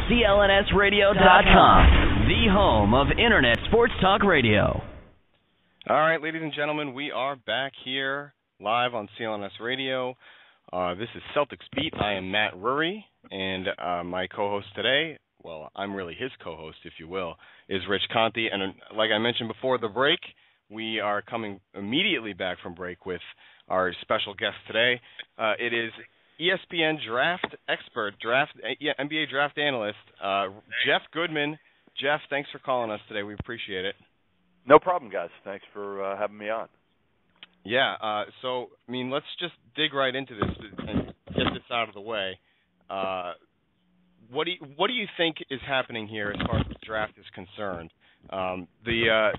CLNSradio.com, the home of Internet Sports Talk Radio. All right, ladies and gentlemen, we are back here live on CLNS Radio. This is Celtics Beat. I am Matt Rury, and my co-host today, well, I'm really his co-host, if you will, is Rich Conte. And like I mentioned before the break, we are coming immediately back from break with our special guest today. It is ESPN draft expert, NBA draft analyst, Jeff Goodman. Jeff, thanks for calling us today. We appreciate it. No problem, guys. Thanks for having me on. Yeah, so, I mean, let's just dig right into this and get this out of the way. What do you think is happening here as far as the draft is concerned? The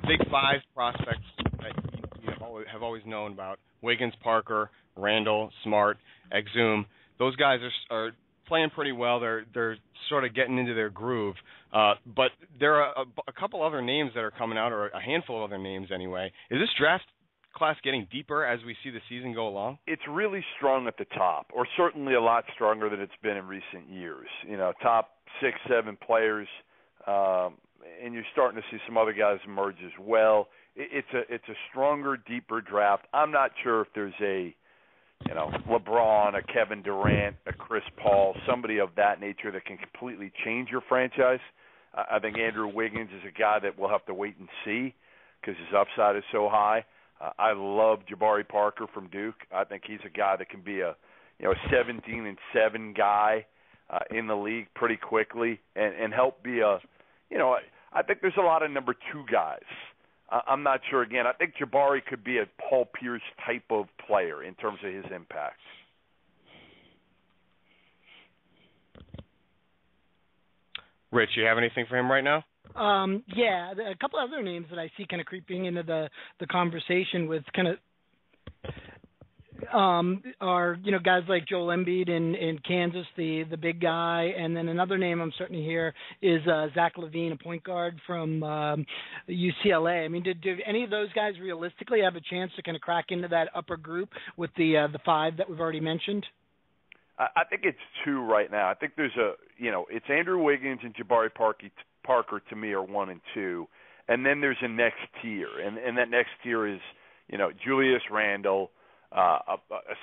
big five prospects that you have always known about, Wiggins, Parker, Randall, Smart, Exum, those guys are playing pretty well. They're sort of getting into their groove. But there are a couple other names that are coming out, or a handful of other names anyway. Is this draft class getting deeper as we see the season go along? It's really strong at the top, or certainly a lot stronger than it's been in recent years. You know, top 6, 7 players, and you're starting to see some other guys emerge as well. It's a stronger, deeper draft. I'm not sure if there's a LeBron, a Kevin Durant, a Chris Paul, somebody of that nature that can completely change your franchise. I think Andrew Wiggins is a guy that we'll have to wait and see because his upside is so high. I love Jabari Parker from Duke. I think he's a guy that can be a 17-7 guy in the league pretty quickly and help be I think there's a lot of number 2 guys. I'm not sure. Again, I think Jabari could be a Paul Pierce type of player in terms of his impact. Rich, you have anything for him right now? Yeah, a couple other names that I see kind of creeping into the conversation with kind of are guys like Joel Embiid in Kansas, the big guy, and then another name I'm starting to hear is Zach LaVine, a point guard from UCLA. I mean, do any of those guys realistically have a chance to kind of crack into that upper group with the 5 that we've already mentioned? I think it's 2 right now. I think there's it's Andrew Wiggins and Jabari Parker to me are 1 and 2, and then there's a next tier, and that next tier is Julius Randle, a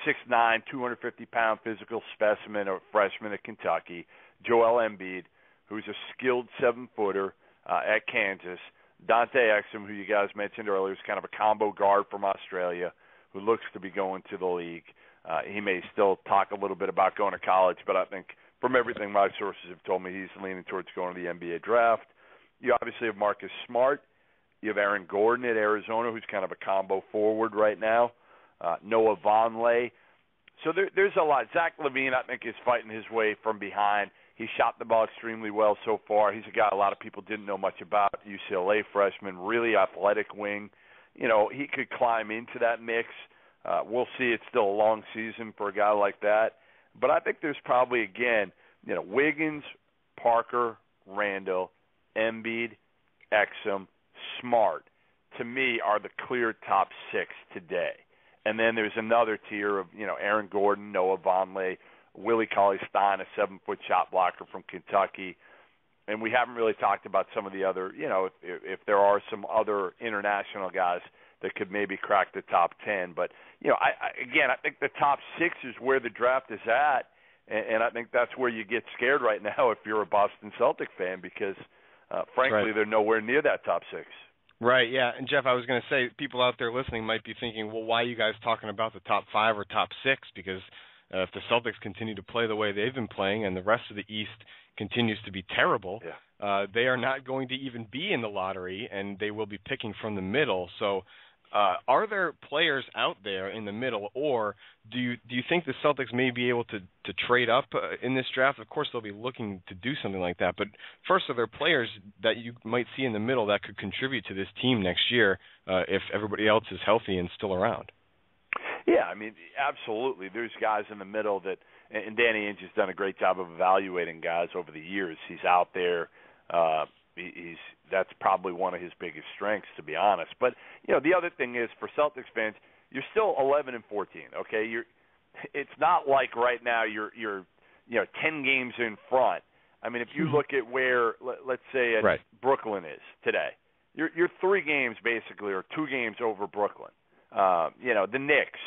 6'9", 250-pound physical specimen, a freshman at Kentucky, Joel Embiid, who's a skilled 7-footer at Kansas, Dante Exum, who you guys mentioned earlier, is kind of a combo guard from Australia, who looks to be going to the league. He may still talk a little bit about going to college, but I think from everything my sources have told me, he's leaning towards going to the NBA draft. You obviously have Marcus Smart. You have Aaron Gordon at Arizona, who's kind of a combo forward right now. Noah Vonleh. So there's a lot. Zach LaVine, I think, is fighting his way from behind. He shot the ball extremely well so far. He's a guy a lot of people didn't know much about, UCLA freshman, really athletic wing. He could climb into that mix. We'll see. It's still a long season for a guy like that. But I think there's probably, again, Wiggins, Parker, Randall, Embiid, Exum, Smart, to me, are the clear top 6 today. And then there's another tier of, Aaron Gordon, Noah Vonleh, Willie Cauley-Stein, a 7-foot shot blocker from Kentucky. And we haven't really talked about some of the other, if there are some other international guys that could maybe crack the top 10. But, I think the top 6 is where the draft is at. And I think that's where you get scared right now if you're a Boston Celtic fan because, frankly, They're nowhere near that top 6. Right, yeah. And, Jeff, I was going to say, people out there listening might be thinking, well, why are you guys talking about the top 5 or top 6? Because if the Celtics continue to play the way they've been playing and the rest of the East continues to be terrible, they are not going to even be in the lottery, and they will be picking from the middle. So are there players out there in the middle, or do you think the Celtics may be able to trade up in this draft? Of course, they'll be looking to do something like that. But first, are there players that you might see in the middle that could contribute to this team next year if everybody else is healthy and still around? Yeah, I mean, absolutely. There's guys in the middle that – and Danny Ainge has done a great job of evaluating guys over the years. He's out there. That's probably one of his biggest strengths, to be honest. But the other thing is, for Celtics fans, you're still 11-14. Okay, it's not like right now you're 10 games in front. I mean, if you look at where, let's say, Brooklyn is today, you're 3 games basically, or 2 games over Brooklyn. The Knicks,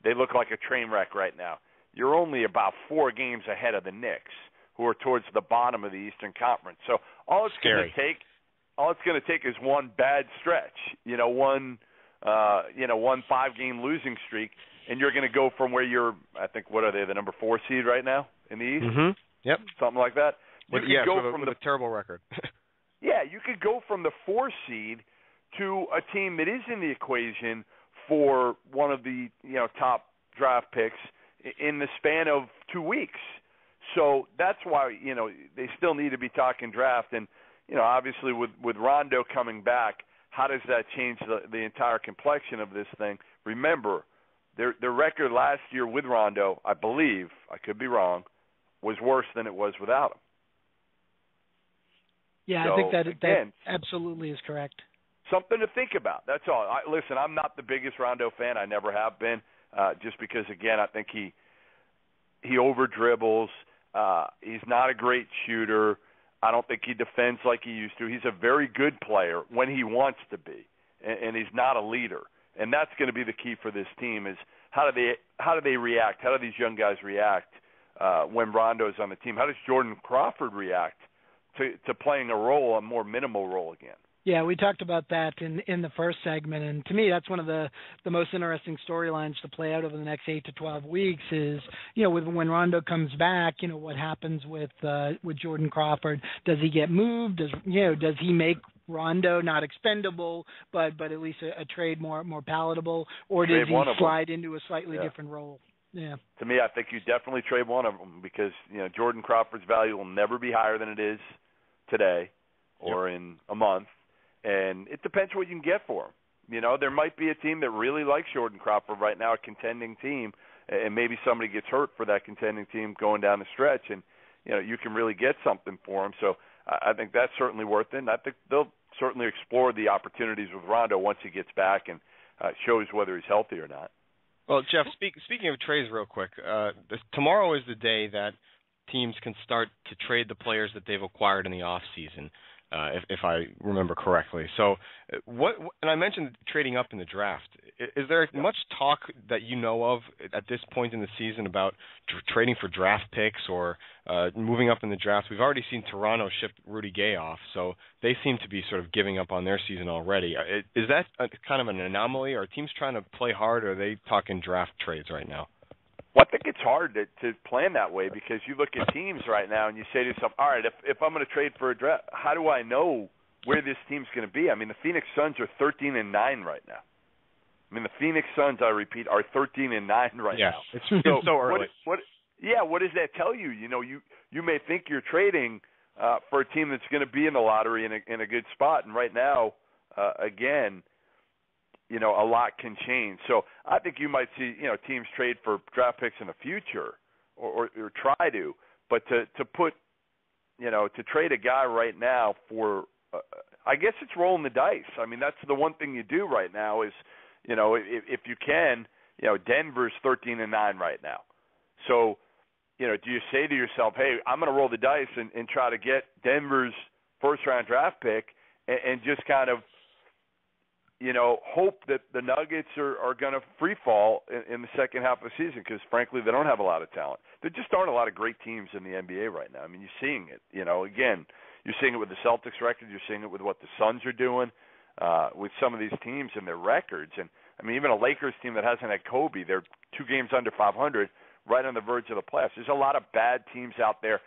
they look like a train wreck right now. You're only about 4 games ahead of the Knicks, who are towards the bottom of the Eastern Conference. So all it's going to take is one bad stretch, one 5-game losing streak, and you're going to go from where you're, I think, what are they, the number 4 seed right now in the East? Mm-hmm. Yep. Something like that. With a terrible record. Yeah, you could go from the 4 seed to a team that is in the equation for one of the top draft picks in the span of 2 weeks. So that's why they still need to be talking draft. And obviously with Rondo coming back, how does that change the entire complexion of this thing? Remember, their record last year with Rondo, I believe, I could be wrong, was worse than it was without him. Yeah, so, I think that again, absolutely is correct. Something to think about. That's all. Listen, I'm not the biggest Rondo fan. I never have been, just because, again, I think he over-dribbles. He's not a great shooter. I don't think he defends like he used to. He's a very good player when he wants to be, and he's not a leader. And that's going to be the key for this team is how do they react? How do these young guys react when Rondo's on the team? How does Jordan Crawford react to playing a more minimal role again? Yeah, we talked about that in the first segment, and to me, that's one of the most interesting storylines to play out over the next 8 to 12 weeks. Is when Rondo comes back, what happens with Jordan Crawford? Does he get moved? Does he make Rondo not expendable, but at least a trade more palatable, or does he slide into a slightly different role? Yeah. To me, I think you definitely trade one of them because Jordan Crawford's value will never be higher than it is today or in a month. And it depends what you can get for him. There might be a team that really likes Jordan Crawford right now, a contending team, and maybe somebody gets hurt for that contending team going down the stretch, and you can really get something for him. So I think that's certainly worth it. And I think they'll certainly explore the opportunities with Rondo once he gets back and shows whether he's healthy or not. Well, Jeff, speaking of trades real quick, tomorrow is the day that teams can start to trade the players that they've acquired in the off season. If I remember correctly. So and I mentioned trading up in the draft. Is there much talk that you know of at this point in the season about trading for draft picks or moving up in the draft? We've already seen Toronto ship Rudy Gay off, so they seem to be sort of giving up on their season already. Is that kind of an anomaly? Are teams trying to play hard, or are they talking draft trades right now? Well, I think it's hard to plan that way because you look at teams right now and you say to yourself, all right, if I'm going to trade for a draft, how do I know where this team's going to be? I mean, the Phoenix Suns are 13-9 right now. I mean, the Phoenix Suns, I repeat, are 13-9 right now. It's so early. What does that tell you? You may think you're trading for a team that's going to be in the lottery in a good spot, and right now, again, a lot can change. So I think you might see, teams trade for draft picks in the future or try to, but to put, to trade a guy right now for, I guess it's rolling the dice. I mean, that's the one thing you do right now is, if you can, Denver's 13-9 right now. So, do you say to yourself, hey, I'm going to roll the dice and try to get Denver's first round draft pick and just kind of, hope that the Nuggets are going to free fall in the second half of the season because, frankly, they don't have a lot of talent. There just aren't a lot of great teams in the NBA right now. I mean, you're seeing it. Again, you're seeing it with the Celtics record. You're seeing it with what the Suns are doing with some of these teams and their records. And, I mean, even a Lakers team that hasn't had Kobe, they're 2 games under 500, right on the verge of the playoffs. There's a lot of bad teams out there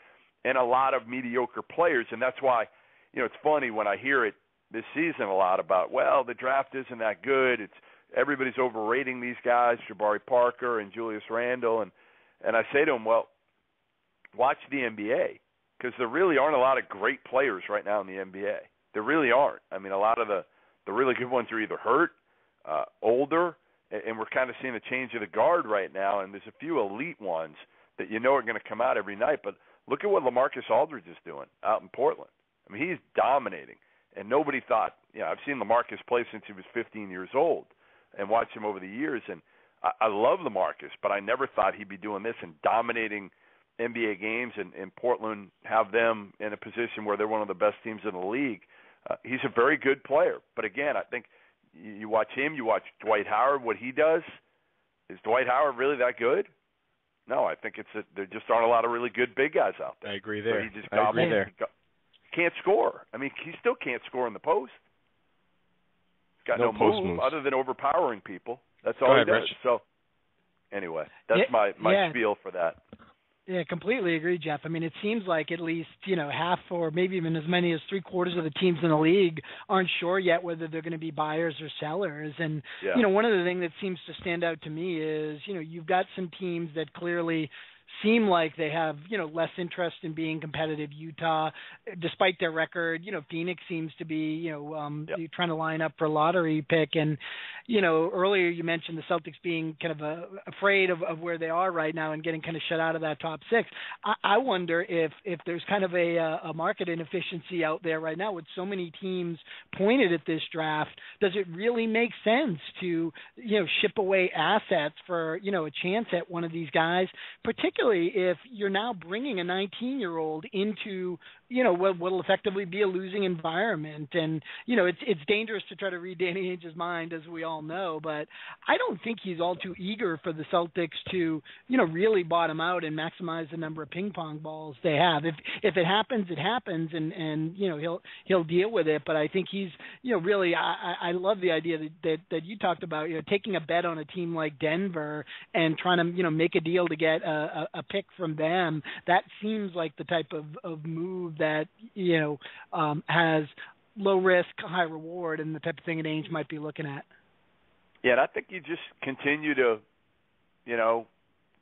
and a lot of mediocre players, and that's why, it's funny when I hear it this season a lot about, well, the draft isn't that good. Everybody's overrating these guys, Jabari Parker and Julius Randle, and I say to them, well, watch the NBA because there really aren't a lot of great players right now in the NBA. There really aren't. I mean, a lot of the really good ones are either hurt, older, and we're kind of seeing a change of the guard right now, and there's a few elite ones that are going to come out every night. But look at what LaMarcus Aldridge is doing out in Portland. I mean, he's dominating. And nobody thought, I've seen LaMarcus play since he was 15 years old and watched him over the years. And I love LaMarcus, but I never thought he'd be doing this and dominating NBA games and Portland have them in a position where they're one of the best teams in the league. He's a very good player. But again, I think you watch him, you watch Dwight Howard, what he does. Is Dwight Howard really that good? No, I think there just aren't a lot of really good big guys out there. I agree there. So he just can't score. I mean, he still can't score in the post. He's got no move moves other than overpowering people. That's all he does. Rich. So anyway, that's my spiel for that. Yeah, completely agree, Jeff. I mean, it seems like at least, half or maybe even as many as three-quarters of the teams in the league aren't sure yet whether they're going to be buyers or sellers. And, one of the things that seems to stand out to me is, you've got some teams that clearly seem like they have, less interest in being competitive. Utah, despite their record, Phoenix seems to be, trying to line up for a lottery pick. And, earlier you mentioned the Celtics being kind of afraid of where they are right now and getting kind of shut out of that top six. I wonder if there's kind of a market inefficiency out there right now with so many teams pointed at this draft. Does it really make sense to, ship away assets for, a chance at one of these guys, particularly if you're now bringing a 19-year-old into, what will effectively be a losing environment. And, it's dangerous to try to read Danny Ainge's mind, as we all know, but I don't think he's all too eager for the Celtics to, really bottom out and maximize the number of ping pong balls they have. If it happens, it happens, and he'll deal with it. But I think he's, really, I love the idea that you talked about, taking a bet on a team like Denver and trying to, make a deal to get a pick from them. That seems like the type of move that, has low risk, high reward, and the type of thing that Ainge might be looking at. Yeah, and I think you just continue to,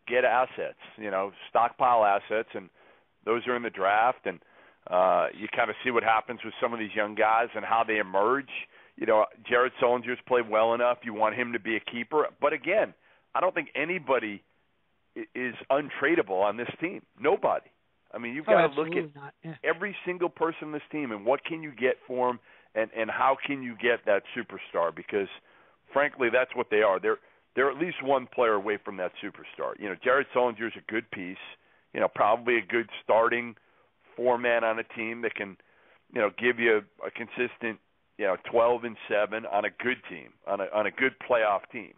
get assets, stockpile assets, and those are in the draft, and you kind of see what happens with some of these young guys and how they emerge. Jared Sullinger's played well enough. You want him to be a keeper. But again, I don't think anybody is untradeable on this team. Nobody. I mean, you've got to look at every single person on this team and what can you get for them and how can you get that superstar, because, frankly, that's what they are. They're at least one player away from that superstar. Jared Sullinger's a good piece, probably a good starting four-man on a team that can, give you a consistent, 12-7 on a good team, on a good playoff team.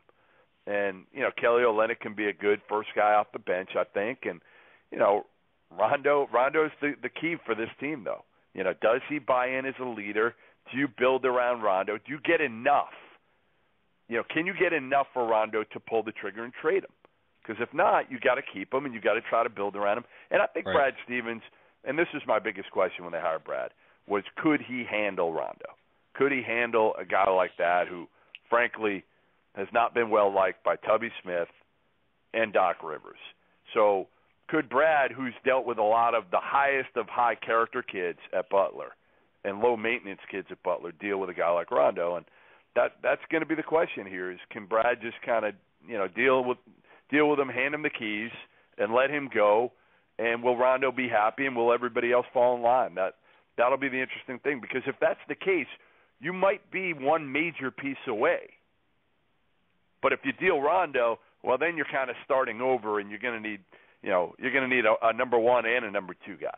And, Kelly Olynyk can be a good first guy off the bench, I think. And, Rondo's the key for this team, though. Does he buy in as a leader? Do you build around Rondo? Do you get enough? Can you get enough for Rondo to pull the trigger and trade him? Because if not, you got to keep him and you got to try to build around him. And I think Brad Stevens, and this is my biggest question when they hired Brad, was could he handle Rondo? Could he handle a guy like that who, frankly, has not been well liked by Tubby Smith and Doc Rivers? So could Brad, who's dealt with a lot of the highest of high character kids at Butler and low maintenance kids at Butler, deal with a guy like Rondo? And that's going to be the question here: is can Brad just kind of deal with him, hand him the keys, and let him go? And will Rondo be happy, and will everybody else fall in line? That'll be the interesting thing, because if that's the case, you might be one major piece away. But if you deal Rondo, well, then you're kind of starting over, and you're going to need a number one and a number two guy.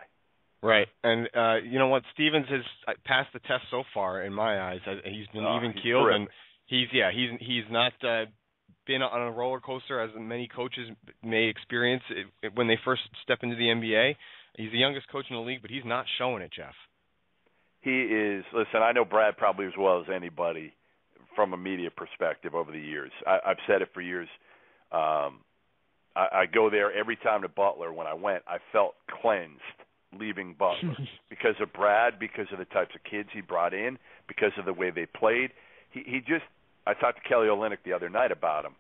Right, and you know what? Stevens has passed the test so far in my eyes. He's been even-keeled, and he's not been on a roller coaster as many coaches may experience when they first step into the NBA. He's the youngest coach in the league, but he's not showing it, Jeff. He is. Listen, I know Brad probably as well as anybody from a media perspective over the years. I've said it for years. I go there every time to Butler. When I went, I felt cleansed leaving Butler because of Brad, because of the types of kids he brought in, because of the way they played. I talked to Kelly Olynyk the other night about him,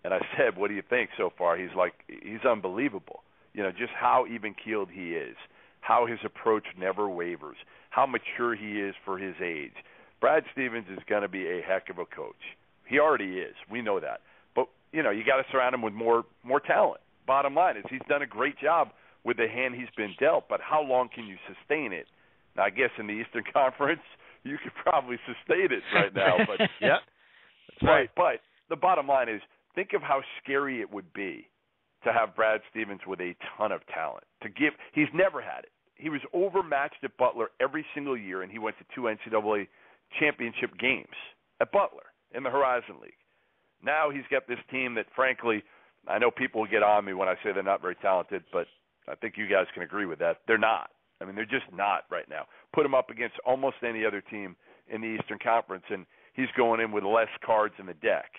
and I said, what do you think so far? He's like, he's unbelievable. Just how even-keeled he is, how his approach never wavers, how mature he is for his age. Brad Stevens is going to be a heck of a coach. He already is. We know that. But, you got to surround him with more talent. Bottom line is he's done a great job with the hand he's been dealt, but how long can you sustain it? Now, I guess in the Eastern Conference, you could probably sustain it right now. But yeah, that's right. But the bottom line is, think of how scary it would be to have Brad Stevens with a ton of talent. He's never had it. He was overmatched at Butler every single year, and he went to 2 NCAA championship games at Butler in the Horizon League. Now he's got this team that, frankly, I know people will get on me when I say they're not very talented, but I think you guys can agree with that. They're not. I mean, they're just not right now. Put him up against almost any other team in the Eastern Conference, and he's going in with less cards in the deck,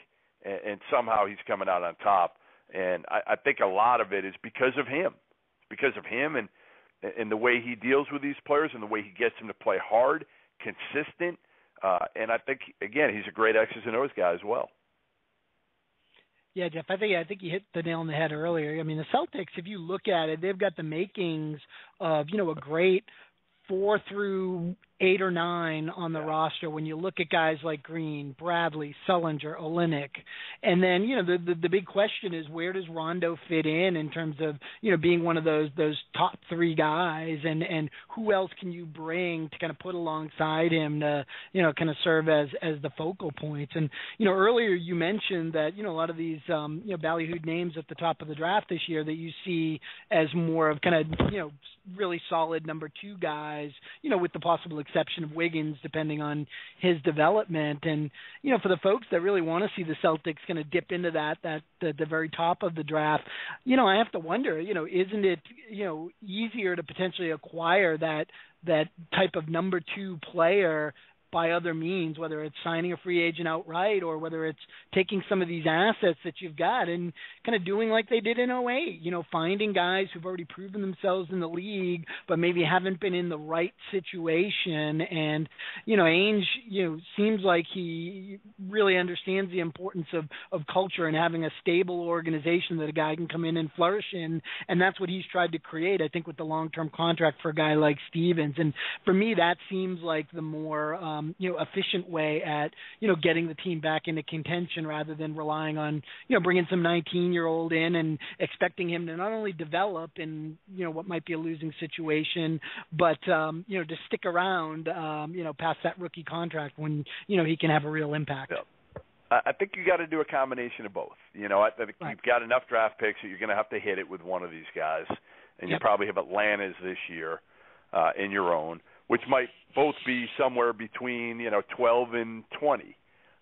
and somehow he's coming out on top. And I think a lot of it is because of him. Because of him and the way he deals with these players and the way he gets them to play hard, consistent. And I think, again, he's a great X's and O's guy as well. Yeah, Jeff, I think you hit the nail on the head earlier. I mean, the Celtics, if you look at it, they've got the makings of, a great 4 through 8 or 9 on the roster when you look at guys like Green, Bradley, Sullinger, Olynyk. And then, the big question is, where does Rondo fit in terms of, being one of those top 3 guys, and who else can you bring to kind of put alongside him to, kind of serve as the focal points. And, earlier you mentioned that, a lot of these, ballyhooed names at the top of the draft this year that you see as more of kind of, really solid number 2 guys, with the possible exception of Wiggins, depending on his development. And, for the folks that really want to see the Celtics kind of dip into the very top of the draft, I have to wonder, isn't it, easier to potentially acquire that type of number 2 player by other means, whether it's signing a free agent outright or whether it's taking some of these assets that you've got and kind of doing like they did in 08, finding guys who've already proven themselves in the league but maybe haven't been in the right situation. And, Ainge, seems like he really understands the importance of culture and having a stable organization that a guy can come in and flourish in, and that's what he's tried to create, I think, with the long-term contract for a guy like Stevens. And for me, that seems like the more efficient way at, getting the team back into contention rather than relying on, bringing some 19-year-old in and expecting him to not only develop in, what might be a losing situation, but, to stick around, past that rookie contract when, he can have a real impact. Yeah. I think you got to do a combination of both. I think you've got enough draft picks that you're going to have to hit it with one of these guys, and you probably have Atlanta's this year in your own, which might both be somewhere between, 12 and 20.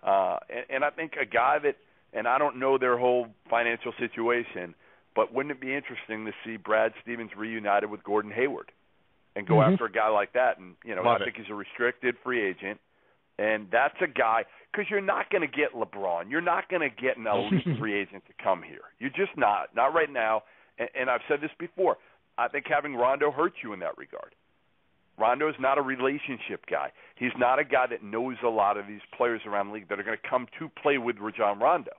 And I think a guy that, and I don't know their whole financial situation, but wouldn't it be interesting to see Brad Stevens reunited with Gordon Hayward and go after a guy like that? And, I think he's a restricted free agent. And that's a guy, because you're not going to get LeBron. You're not going to get an elite free agent to come here. You're just not right now. And I've said this before. I think having Rondo hurts you in that regard. Rondo's not a relationship guy. He's not a guy that knows a lot of these players around the league that are going to come to play with Rajon Rondo.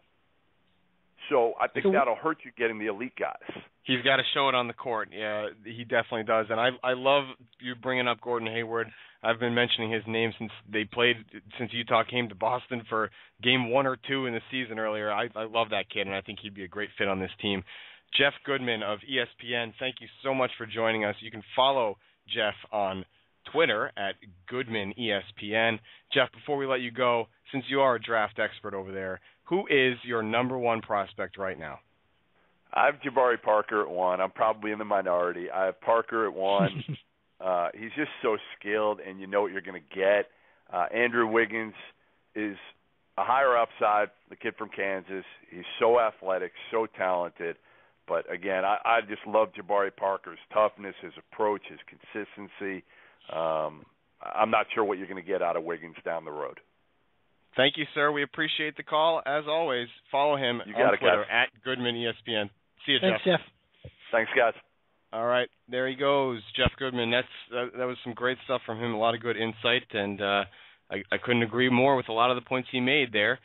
So I think that'll hurt you getting the elite guys. He's got to show it on the court. Yeah, he definitely does. And I love you bringing up Gordon Hayward. I've been mentioning his name since Utah came to Boston for game 1 or 2 in the season earlier. I love that kid, and I think he'd be a great fit on this team. Jeff Goodman of ESPN, thank you so much for joining us. You can follow Jeff on Twitter at GoodmanESPN. Jeff, before we let you go, since you are a draft expert over there, who is your number 1 prospect right now? I have Jabari Parker at 1. I'm probably in the minority. I have Parker at 1. He's just so skilled, and you know what you're going to get. Andrew Wiggins is a higher upside, the kid from Kansas. He's so athletic, so talented. But, again, I just love Jabari Parker's toughness, his approach, his consistency. I'm not sure what you're going to get out of Wiggins down the road. Thank you, sir. We appreciate the call. As always, follow him on Twitter at GoodmanESPN. See you, Jeff. Thanks, Jeff. Thanks, guys. All right, there he goes, Jeff Goodman. That was some great stuff from him, a lot of good insight, and I couldn't agree more with a lot of the points he made there.